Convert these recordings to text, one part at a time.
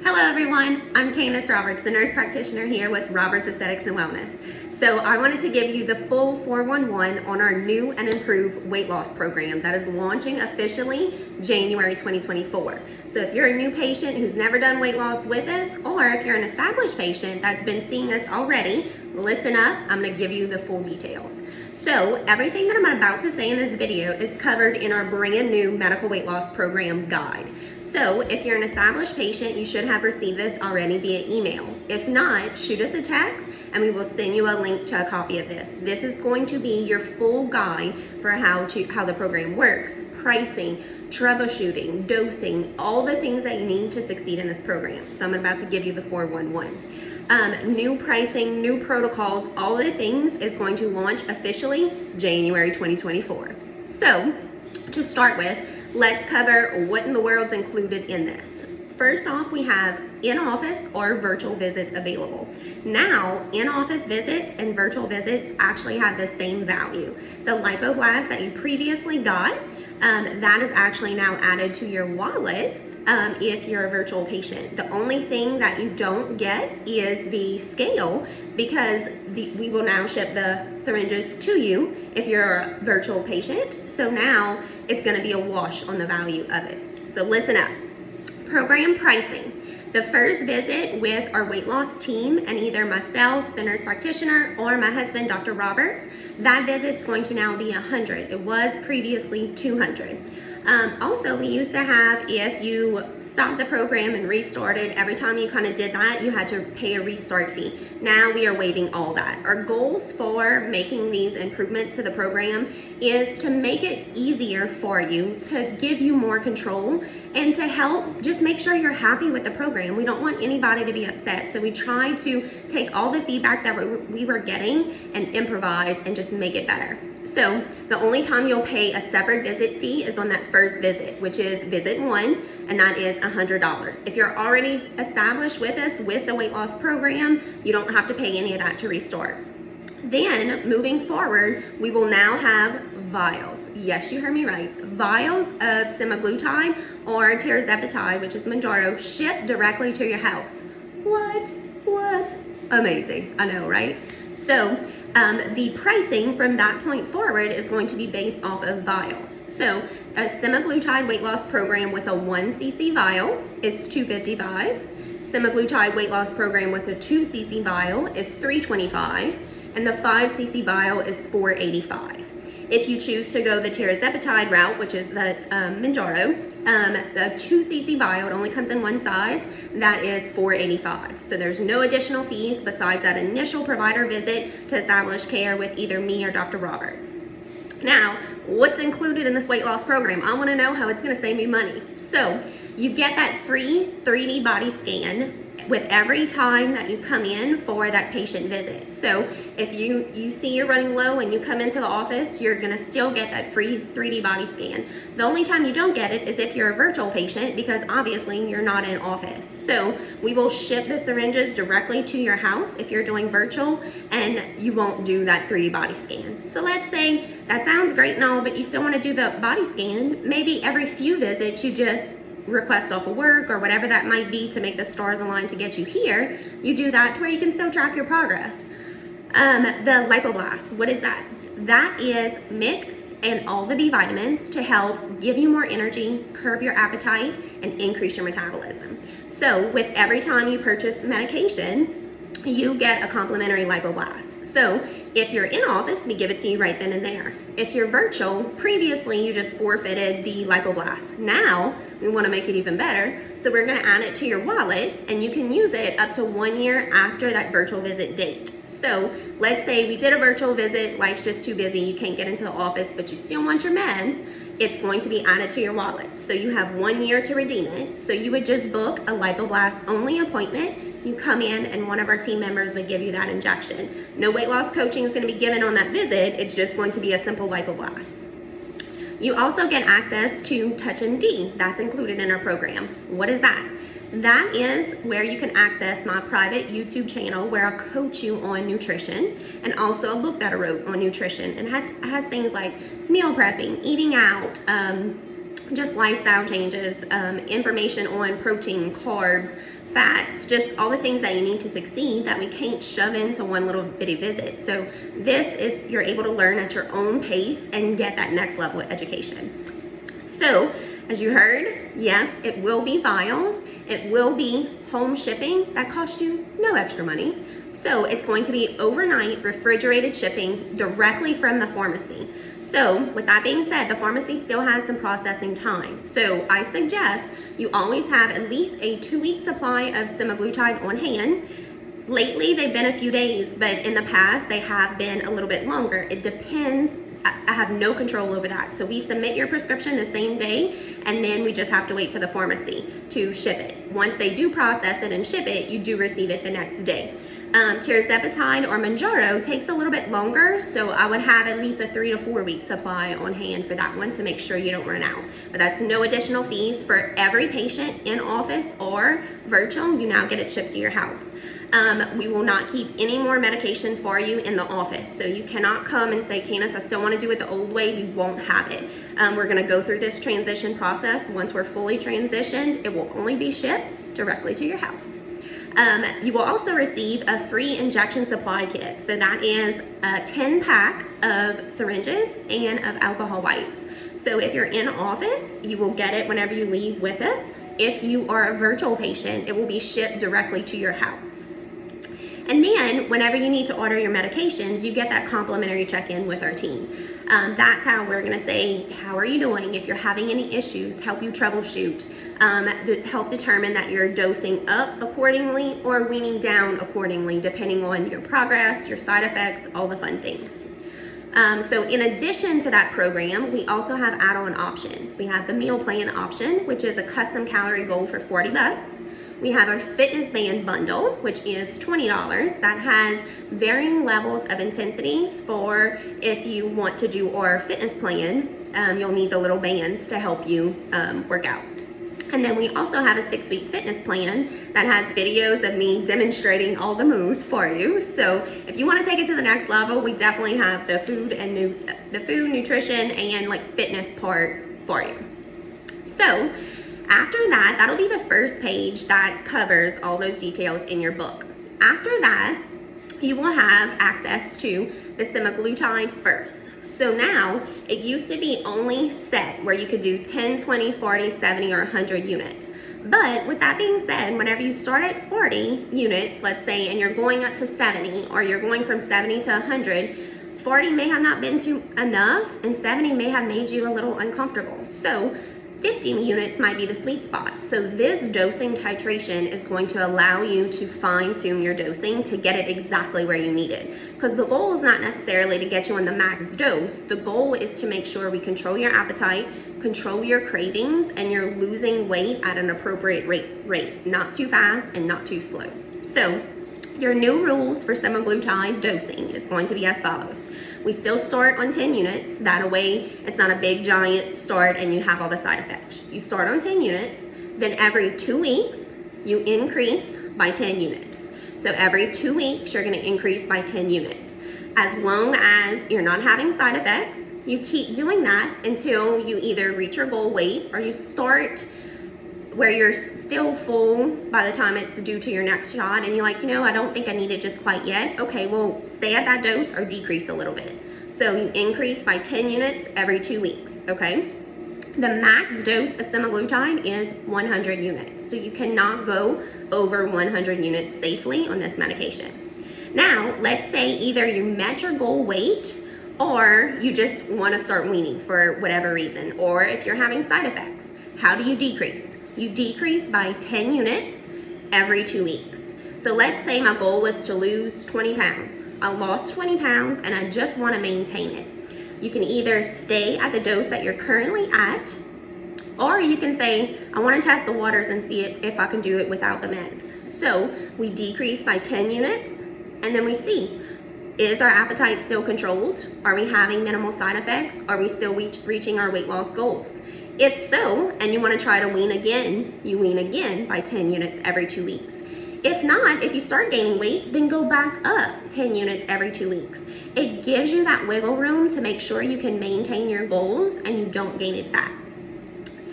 Hello everyone, I'm Candace Roberts, the nurse practitioner here with Roberts Aesthetics and Wellness. So I wanted to give you the full 411 on our new and improved weight loss program that is launching officially January 2024. So if you're a new patient who's never done weight loss with us, or if you're an established patient that's been seeing us already, listen up, I'm going to give you the full details. So everything that I'm about to say in this video is covered in our brand new medical weight loss program guide. So if you're an established patient, you should have received this already via email. If not, shoot us a text and we will send you a link to a copy of this. This is going to be your full guide for how the program works, pricing, troubleshooting, dosing, all the things that you need to succeed in this program. So I'm about to give you the 411. New pricing, new protocols, all the things is going to launch officially January 2024. So to start with, let's cover what in the world's included in this. First off, we have in-office or virtual visits available. Now, in-office visits and virtual visits actually have the same value. The lipoblast that you previously got, that is actually now added to your wallet if you're a virtual patient. The only thing that you don't get is the scale, because we will now ship the syringes to you if you're a virtual patient. So now it's going to be a wash on the value of it. So listen up. Program pricing. The first visit with our weight loss team and either myself, the nurse practitioner, or my husband, Dr. Roberts, that visit's going to now be $100. It was previously $200. Also, we used to have, if you stopped the program and restarted, every time you kind of did that, you had to pay a restart fee. Now we are waiving all that. Our goals for making these improvements to the program is to make it easier for you, to give you more control, and to help just make sure you're happy with the program. We don't want anybody to be upset, so we try to take all the feedback that we were getting and improvise and just make it better. So the only time you'll pay a separate visit fee is on that first visit, which is visit 1, and that is $100. If you're already established with us with the weight loss program, you don't have to pay any of that to restart. Then moving forward, we will now have vials. Yes, you heard me right. Vials of Semaglutide or Tepati, which is Mounjaro, shipped directly to your house. What? Amazing. I know, right? So the pricing from that point forward is going to be based off of vials. So a Semaglutide weight loss program with a 1cc vial is $255. Semaglutide weight loss program with a 2cc vial is $325, and the 5cc vial is $485. If you choose to go the tirzepatide route, which is the Mounjaro, the 2cc vial, it only comes in one size, that is $485. So there's no additional fees besides that initial provider visit to establish care with either me or Dr. Roberts. Now, what's included in this weight loss program? I want to know how it's going to save me money. So you get that free 3D body scan with every time that you come in for that patient visit. So if you see you're running low and you come into the office, you're gonna still get that free 3D body scan. The only time you don't get it is if you're a virtual patient, because obviously you're not in office. So we will ship the syringes directly to your house if you're doing virtual, and you won't do that 3D body scan. So let's say that sounds great and all, but you still wanna do the body scan. Maybe every few visits you just request off of work or whatever that might be to make the stars align to get you here. You do that to where you can still track your progress. The lipoblast, what is that? That is MIC and all the B vitamins to help give you more energy, curb your appetite, and increase your metabolism. So with every time you purchase medication, you get a complimentary lipoblast. So if you're in office, we give it to you right then and there. If you're virtual, previously you just forfeited the lipoblast. Now we want to make it even better, so we're going to add it to your wallet, and you can use it up to 1 year after that virtual visit date. So let's say we did a virtual visit, life's just too busy, you can't get into the office, but you still want your meds, it's going to be added to your wallet. So you have 1 year to redeem it. So you would just book a lipoblast only appointment. You come in and one of our team members would give you that injection. No weight loss coaching is going to be given on that visit. It's just going to be a simple lipoblast. You also get access to TouchMD. That's included in our program. What is that? That is where you can access my private YouTube channel where I coach you on nutrition, and also a book that I wrote on nutrition, and it has things like meal prepping, eating out, just lifestyle changes, information on protein, carbs, fats, just all the things that you need to succeed that we can't shove into one little bitty visit. So this is, you're able to learn at your own pace and get that next level of education. So as you heard, yes, it will be vials. It will be home shipping. That costs you no extra money. So it's going to be overnight refrigerated shipping directly from the pharmacy. So with that being said, the pharmacy still has some processing time. So I suggest you always have at least a 2-week supply of semaglutide on hand. Lately, they've been a few days, but in the past, they have been a little bit longer. It depends. I have no control over that. So we submit your prescription the same day, and then we just have to wait for the pharmacy to ship it. Once they do process it and ship it, you do receive it the next day. Tepati or Mounjaro takes a little bit longer, so I would have at least a 3 to 4 week supply on hand for that one to make sure you don't run out. But that's no additional fees for every patient in office or virtual. You now get it shipped to your house. We will not keep any more medication for you in the office. So you cannot come and say, Candace, I still want to do it the old way. We won't have it. We're going to go through this transition process. Once we're fully transitioned, it will only be shipped directly to your house. You will also receive a free injection supply kit. So that is a 10-pack of syringes and of alcohol wipes. So if you're in office, you will get it whenever you leave with us. If you are a virtual patient, it will be shipped directly to your house. And then whenever you need to order your medications, you get that complimentary check-in with our team. That's how we're gonna say, how are you doing? If you're having any issues, help you troubleshoot, help determine that you're dosing up accordingly or weaning down accordingly, depending on your progress, your side effects, all the fun things. So in addition to that program, we also have add-on options. We have the meal plan option, which is a custom calorie goal for $40. We have our fitness band bundle, which is $20. That has varying levels of intensities for if you want to do our fitness plan, you'll need the little bands to help you work out. And then we also have a 6-week fitness plan that has videos of me demonstrating all the moves for you. So if you want to take it to the next level, we definitely have the food, nutrition, and like fitness part for you. So after that, that'll be the first page that covers all those details in your book. After that, you will have access to the semaglutide first. So now, it used to be only set where you could do 10, 20, 40, 70, or 100 units. But with that being said, whenever you start at 40 units, let's say, and you're going up to 70, or you're going from 70 to 100, 40 may have not been enough, and 70 may have made you a little uncomfortable. So 50 units might be the sweet spot. So this dosing titration is going to allow you to fine tune your dosing to get it exactly where you need it. Because the goal is not necessarily to get you on the max dose. The goal is to make sure we control your appetite, control your cravings, and you're losing weight at an appropriate rate. Not too fast and not too slow. So your new rules for semaglutide dosing is going to be as follows. We still start on 10 units. That way, it's not a big giant start and you have all the side effects. You start on 10 units, then every 2 weeks, you increase by 10 units. So every 2 weeks, you're gonna increase by 10 units. As long as you're not having side effects, you keep doing that until you either reach your goal weight or you start where you're still full by the time it's due to your next shot and you're like, I don't think I need it just quite yet. Okay, well, stay at that dose or decrease a little bit. So you increase by 10 units every 2 weeks, okay? The max dose of semaglutide is 100 units. So you cannot go over 100 units safely on this medication. Now, let's say either you met your goal weight or you just want to start weaning for whatever reason, or if you're having side effects. How do you decrease? You decrease by 10 units every 2 weeks. So let's say my goal was to lose 20 pounds. I lost 20 pounds and I just want to maintain it. You can either stay at the dose that you're currently at, or you can say, I want to test the waters and see if I can do it without the meds. So we decrease by 10 units and then we see, is our appetite still controlled? Are we having minimal side effects? Are we still reaching our weight loss goals? If so, and you want to try to wean again, you wean again by 10 units every 2 weeks. If not, if you start gaining weight, then go back up 10 units every 2 weeks. It gives you that wiggle room to make sure you can maintain your goals and you don't gain it back.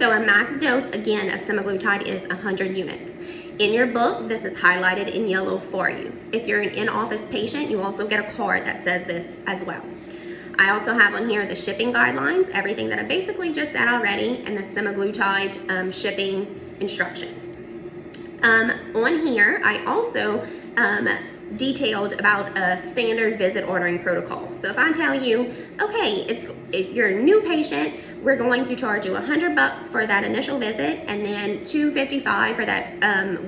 So our max dose, again, of semaglutide is 100 units. In your book, this is highlighted in yellow for you. If you're an in-office patient, you also get a card that says this as well. I also have on here the shipping guidelines, everything that I basically just said already, and the semaglutide shipping instructions. On here, I also detailed about a standard visit ordering protocol. So if I tell you, okay, you're a new patient, we're going to charge you $100 for that initial visit and then $255 for that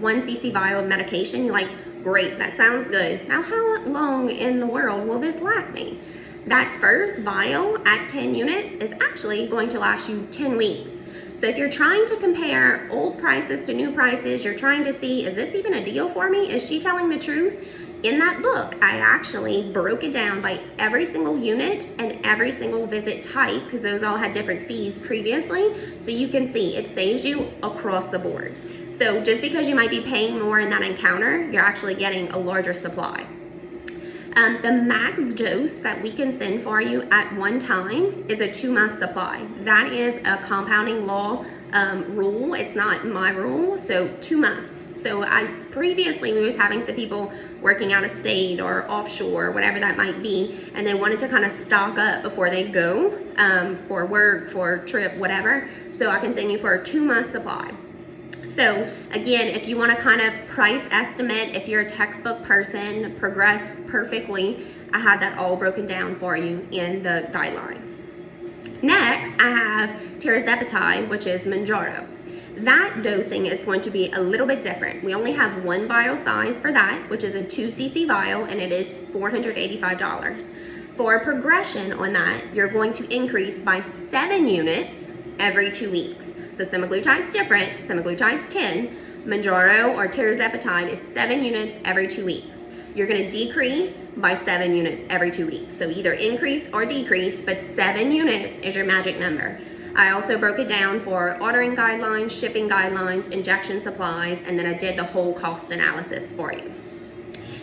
1 cc vial of medication, you're like, great, that sounds good. Now how long in the world will this last me? That first vial at 10 units is actually going to last you 10 weeks. So if you're trying to compare old prices to new prices, you're trying to see, is this even a deal for me? Is she telling the truth? In that book, I actually broke it down by every single unit and every single visit type, because those all had different fees previously. So you can see it saves you across the board. So just because you might be paying more in that encounter, you're actually getting a larger supply. The max dose that we can send for you at one time is a 2-month supply. That is a compounding law rule. It's not my rule, so 2 months. So previously we was having some people working out of state or offshore, whatever that might be, and they wanted to kind of stock up before they go for work, for a trip, whatever. So I can send you for a 2-month supply. So again, if you want to kind of price estimate, if you're a textbook person, progress perfectly, I have that all broken down for you in the guidelines. Next, I have tirzepatide, which is Mounjaro. That dosing is going to be a little bit different. We only have one vial size for that, which is a 2 cc vial, and it is $485. For progression on that, you're going to increase by 7 units every 2 weeks. So semaglutide's different, semaglutide's 10, Mounjaro or tirzepatide is 7 units every 2 weeks. You're gonna decrease by 7 units every 2 weeks. So either increase or decrease, but 7 units is your magic number. I also broke it down for ordering guidelines, shipping guidelines, injection supplies, and then I did the whole cost analysis for you.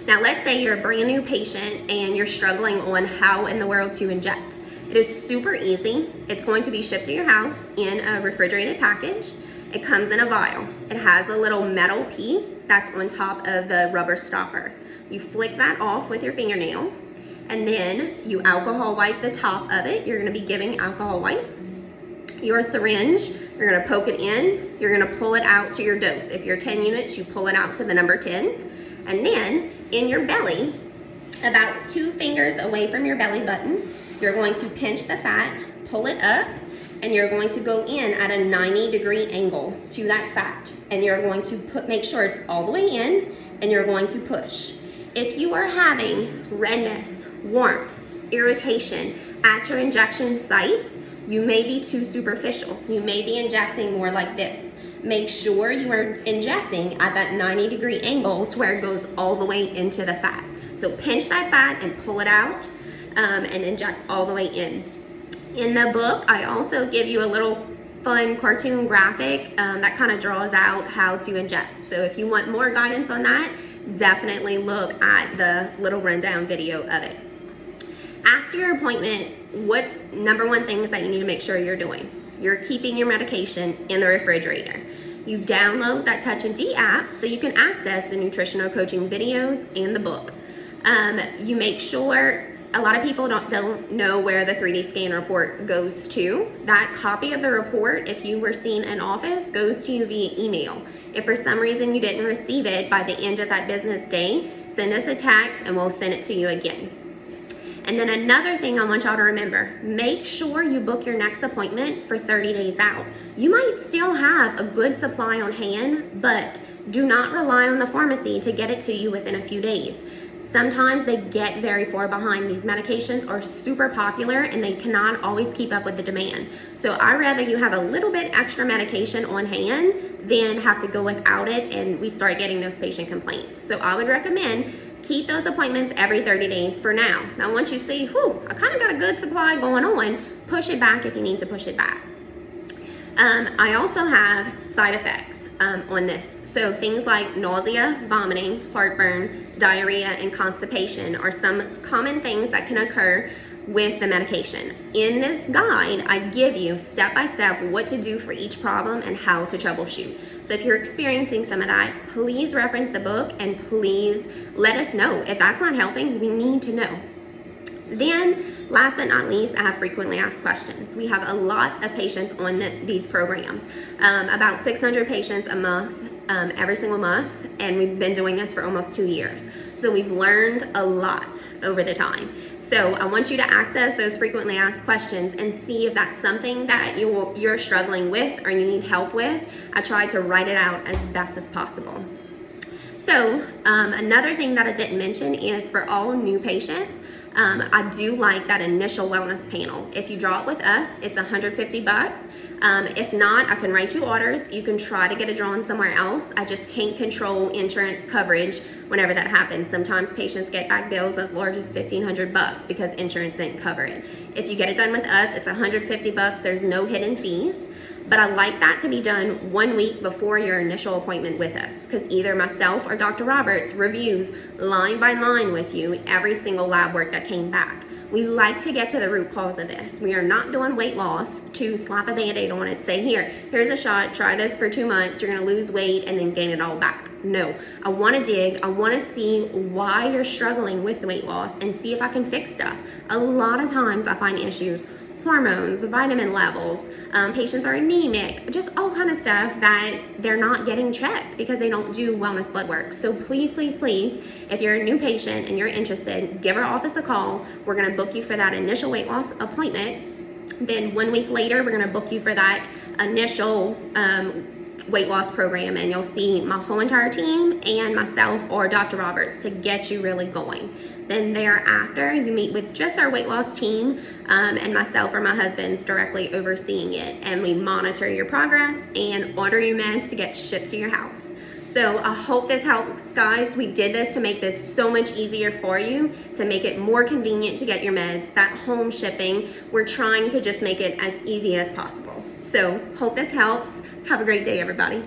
Now let's say you're a brand new patient and you're struggling on how in the world to inject. It is super easy. It's going to be shipped to your house in a refrigerated package. It comes in a vial. It has a little metal piece that's on top of the rubber stopper. You flick that off with your fingernail, and then you alcohol wipe the top of it. You're gonna be giving alcohol wipes. Your syringe, you're gonna poke it in, you're gonna pull it out to your dose. If you're 10 units, you pull it out to the number 10. And then in your belly, about 2 fingers away from your belly button, you're going to pinch the fat, pull it up, and you're going to go in at a 90-degree angle to that fat. And you're going to make sure it's all the way in, and you're going to push. If you are having redness, warmth, irritation at your injection site, you may be too superficial. You may be injecting more like this. Make sure you are injecting at that 90-degree angle to where it goes all the way into the fat. So pinch that fat and pull it out. And inject all the way in. In the book, I also give you a little fun cartoon graphic that kind of draws out how to inject. So if you want more guidance on that, definitely look at the little rundown video of it. After your appointment, what's number 1 things that you need to make sure you're doing? You're keeping your medication in the refrigerator. You download that Touch and D app so you can access the nutritional coaching videos and the book. You make sure. A lot of people don't know where the 3D scan report goes to. That copy of the report, if you were seen in office, goes to you via email. If for some reason you didn't receive it by the end of that business day, send us a text and we'll send it to you again. And then another thing I want y'all to remember, make sure you book your next appointment for 30 days out. You might still have a good supply on hand, but do not rely on the pharmacy to get it to you within a few days. Sometimes they get very far behind. These medications are super popular and they cannot always keep up with the demand. So I'd rather you have a little bit extra medication on hand than have to go without it and we start getting those patient complaints. So I would recommend keep those appointments every 30 days for now. Now once you see, I kind of got a good supply going on, push it back if you need to push it back. I also have side effects on this. So things like nausea, vomiting, heartburn, diarrhea, and constipation are some common things that can occur with the medication. In this guide, I give you step by step what to do for each problem and how to troubleshoot. So if you're experiencing some of that, please reference the book and please let us know. If that's not helping, we need to know. Then, last but not least, I have frequently asked questions. We have a lot of patients on these programs, about 600 patients a month, every single month, and we've been doing this for almost 2 years. So we've learned a lot over the time. So I want you to access those frequently asked questions and see if that's something that you're struggling with or you need help with. I try to write it out as best as possible. So another thing that I didn't mention is for all new patients, I do like that initial wellness panel. If you draw it with us, it's $150. If not, I can write you orders. You can try to get it drawn somewhere else. I just can't control insurance coverage whenever that happens. Sometimes patients get back bills as large as $1,500 because insurance didn't cover it. If you get it done with us, it's $150. There's no hidden fees. But I like that to be done 1 week before your initial appointment with us, because either myself or Dr. Roberts reviews line by line with you every single lab work that came back. We like to get to the root cause of this. We are not doing weight loss to slap a Band-Aid on it, say, here's a shot, try this for 2 months, you're gonna lose weight and then gain it all back. No, I wanna dig, I wanna see why you're struggling with weight loss and see if I can fix stuff. A lot of times I find issues, hormones, vitamin levels, patients are anemic, just all kind of stuff that they're not getting checked because they don't do wellness blood work. So please, please, please, if you're a new patient and you're interested, give our office a call. We're gonna book you for that initial weight loss appointment. Then 1 week later, we're gonna book you for that initial weight loss program, and you'll see my whole entire team and myself or Dr. Roberts to get you really going. Then thereafter, you meet with just our weight loss team and myself or my husband's directly overseeing it, and we monitor your progress and order your meds to get shipped to your house. So I hope this helps, guys. We did this to make this so much easier for you, to make it more convenient to get your meds, that home shipping. We're trying to just make it as easy as possible. So hope this helps. Have a great day, everybody.